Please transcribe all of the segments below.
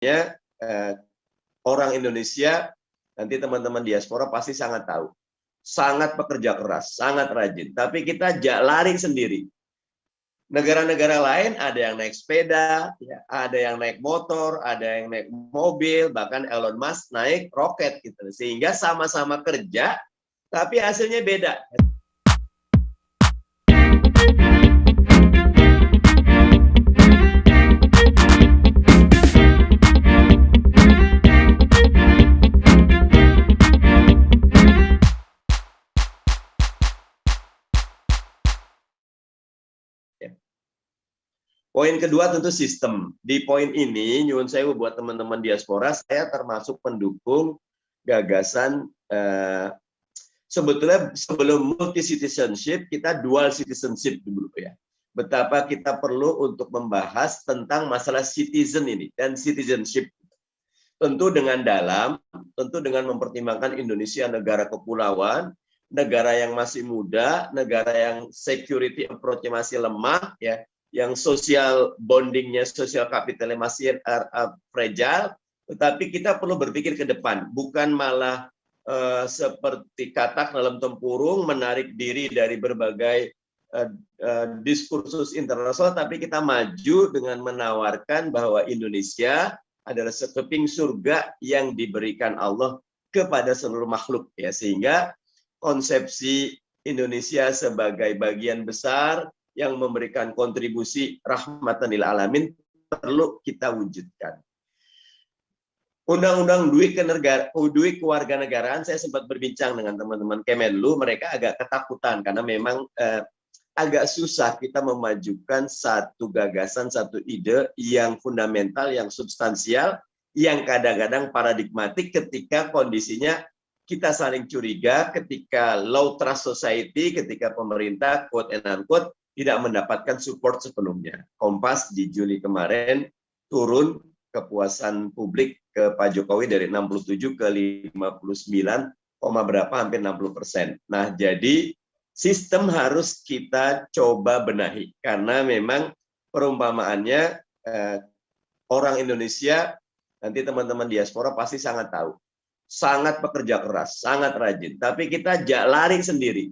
eh, orang Indonesia, nanti teman-teman diaspora pasti sangat tahu. Sangat pekerja keras, sangat rajin. Tapi kita lari sendiri. Negara-negara lain ada yang naik sepeda, ya, ada yang naik motor, ada yang naik mobil, bahkan Elon Musk naik roket gitu. Sehingga sama-sama kerja, tapi hasilnya beda. Poin kedua tentu sistem. Di poin ini, nyuwun sewu buat teman-teman diaspora, saya termasuk pendukung gagasan sebetulnya sebelum multi citizenship, kita dual citizenship dulu ya. Betapa kita perlu untuk membahas tentang masalah citizen ini dan citizenship. Tentu dengan dalam, tentu dengan mempertimbangkan Indonesia negara kepulauan, negara yang masih muda, negara yang security approach-nya masih lemah ya, yang social bondingnya, social capitalnya masih fragile, tetapi kita perlu berpikir ke depan, bukan malah seperti katak dalam tempurung, menarik diri dari berbagai diskursus internasional, tapi kita maju dengan menawarkan bahwa Indonesia adalah sekeping surga yang diberikan Allah kepada seluruh makhluk, ya, sehingga konsepsi Indonesia sebagai bagian besar yang memberikan kontribusi rahmatan lil alamin perlu kita wujudkan. Undang-undang duit kewarganegaraan, saya sempat berbincang dengan teman-teman Kemenlu, mereka agak ketakutan karena memang agak susah kita memajukan satu gagasan, satu ide yang fundamental, yang substansial, yang kadang-kadang paradigmatik ketika kondisinya kita saling curiga, ketika low trust society, ketika pemerintah quote and unquote tidak mendapatkan support sepenuhnya. Kompas di Juli kemarin turun kepuasan publik ke Pak Jokowi dari 67 ke 59, berapa, hampir 60%. Nah, jadi sistem harus kita coba benahi karena memang perumpamaannya orang Indonesia, nanti teman-teman diaspora pasti sangat tahu, sangat pekerja keras, sangat rajin, tapi kita lari sendiri.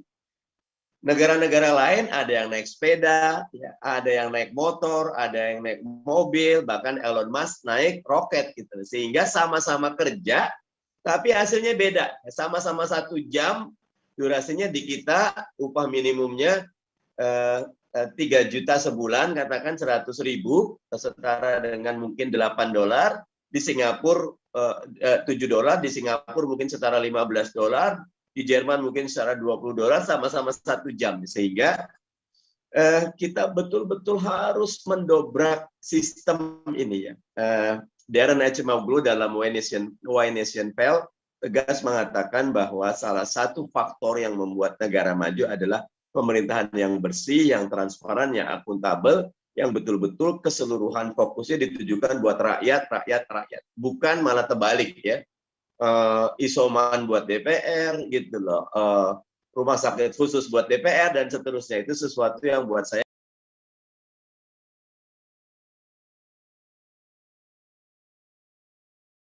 Negara-negara lain ada yang naik sepeda, ya, ada yang naik motor, ada yang naik mobil, bahkan Elon Musk naik roket gitu. Sehingga sama-sama kerja, tapi hasilnya beda. Sama-sama 1 jam, durasinya di kita upah minimumnya 3 juta sebulan, katakan 100.000, setara dengan mungkin $8. Di Singapura $7, di Singapura mungkin setara $15. Di Jerman mungkin secara $20, sama-sama 1 jam. Sehingga kita betul-betul harus mendobrak sistem ini ya. Darren Acemoglu dalam Why Nation Fail tegas mengatakan bahwa salah satu faktor yang membuat negara maju adalah pemerintahan yang bersih, yang transparan, yang akuntabel, yang betul-betul keseluruhan fokusnya ditujukan buat rakyat. Bukan malah terbalik ya. Isoman buat DPR gitu loh, rumah sakit khusus buat DPR dan seterusnya. Itu sesuatu yang buat saya